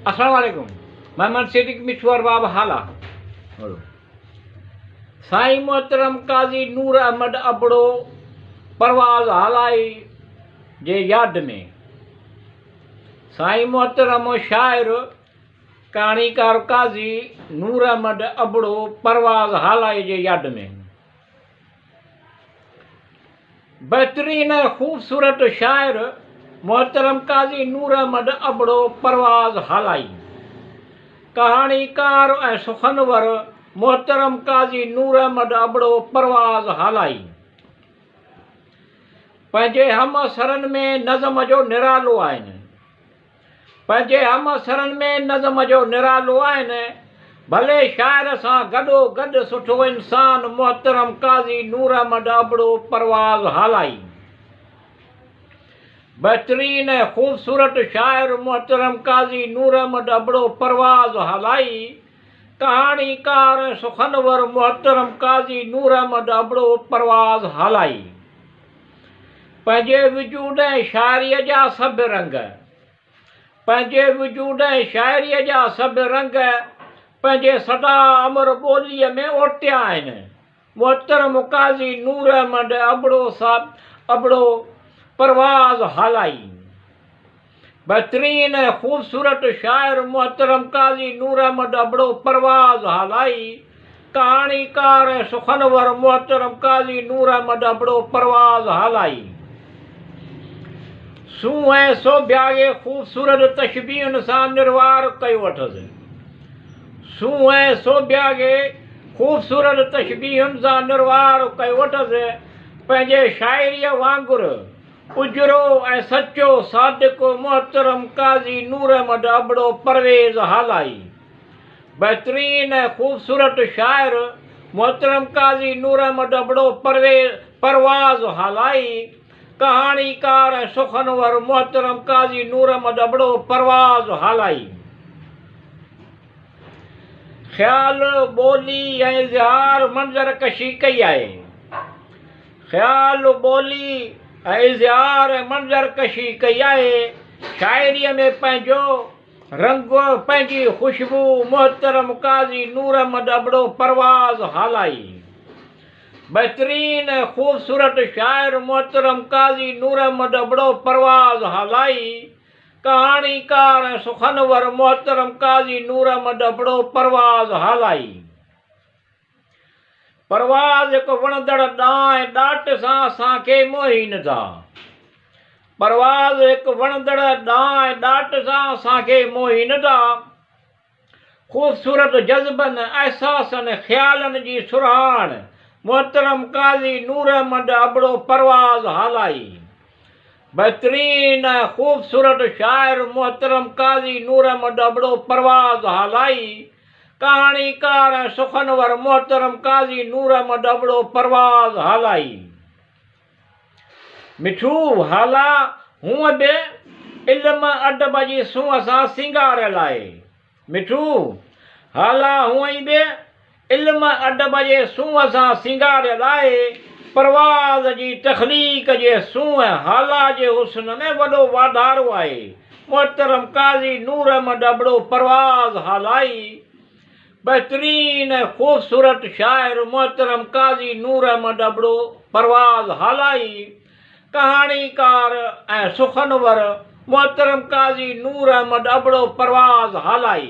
अस्सलाम वालेकुम। मोहम्मद सिद्दीक मिठू बाब हाला। साईं मोहतरम काजी नूर अहमद अबड़ो परवाज़ हालाई जे याद में साईं मोहतरम शाइर कहानीकार काजी नूर अहमद अबड़ो परवाज़ हालाई जे याद में बेहतरीन खूबसूरत शाइर मोहतरम काजी नूर अहमद अबड़ो परवाज़ हालाई। कहानीकार ऐं सुखनवर मोहतरम काजी नूर अहमद अबड़ो परवाज़ हालाई। पंहिंजे हम असरनि में नज़म जो निरालो आहिनि। पंहिंजे हम असरनि में नज़म जो निरालो आहिनि। भले शाइर सां गॾोगॾु सुठो इंसान मोहतरम काजी नूर अहमद अबड़ो परवाज़ हालाई। बेहतरीन खूबसूरत शाइर मोहतरम काजी नूर अहमद अबड़ो परवाज़ हालाई। कहानीकार सुखनवर मोहतरम काजी नूर अहमद अबड़ो परवाज़ हालाई। पंहिंजे वजूद ऐं शाइरीअ जा सभु रंग पंहिंजे वजूद ऐं शाइरीअ जा सभु रंग पंहिंजे सदा अमर ॿोलीअ में ओटिया आहिनि। मोहतरम काजी नूर अहमद अबड़ो परवाज़ हालाई। बेहतरीन खूबसूरत शाइर मोहतरम काजी नूर अहमद अबड़ो परवाज़ हालाई। कहानीकार सुखनवर मोहतरम काजी नूर अहमद अबड़ो परवाज़ हालाई। सूं ऐं सोभ्यागे खूबसूरत तशबीहुनि सां निर्वार कयो अथसि। सूं ऐं सोभ्यागे खूबसूरत तशबीहुनि सां निर्वार कयो अथसि। पंहिंजे शाइरीअ वांगुरु उजरो ऐं सचो सादिक मोहतरम काजी नूर अहमद अबड़ो परवेज़ हालाई। बेहतरीन खूबसूरत शाइर मोहतरम काजी नूर अहमद अबड़ो परवाज़ हालाई। कहानीकार ऐं सुखनवर मोहतरम काजी नूर अहमद अबड़ो परवाज़ हालाई। ख़्याल ॿोली ऐं इज़हार मंज़र कशी कई आहे। ख़्याल ॿोली ऐं इज़हार मंज़र कशी कई आहे। शाइरीअ में पंहिंजो रंग पंहिंजी ख़ुशबू मोहतरम काजी नूर अहमद अबड़ो परवाज़ हालाई। बेहतरीन खूबसूरत शाइर मोहतरम काजी नूर अहमद अबड़ो परवाज़ हालाई। कहानीकार ऐं सुखनवर मोहतरम काजी नूर अहमद अबड़ो परवाज़ हालाई। परवाज़ हिकु वणंदड़ ॾांहुं ऐं ॾाट सां असांखे मोहीनि था। परवाज़ हिकु वणंदड़ ॾांहुं ऐं ॾाट सां असांखे मोहीनि था। ख़ूबसूरत जज़्बनि अहसासनि ख़्यालनि जी सुरहाण मोहतरम काजी नूर अहमद अबड़ो परवाज़ हालाई। बेहतरीन खूबसूरत शाइर मोहतरम काजी नूर अहमद अबड़ो परवाज़ हालाई। कहानीकार ऐं सुखनवर मोहतरम काजी नूर अहमद अबड़ो परवाज़ हालाई। मिठू हाला हूअं बि इल्म अदब जी सूंहं सां सिंगारियल आहे। मिठू हाला हूअं ई बि इल्म अदब जे सूंहं सां सिंगारियल आहे। परवाज़ जी तख़लीक़ जे सूंहं हाला जे हुस्न में वॾो वाधारो आहे। मोहतरम काजी नूर अहमद अबड़ो परवाज़ हालाई। बेहतरीन खूबसूरत शाइर मोहतरम काजी नूर अहमद अबड़ो परवाज़ हालाई। कहानीकार ऐं सुखनवर मोहतरम काजी नूर अहमद अबड़ो परवाज़ हालाई।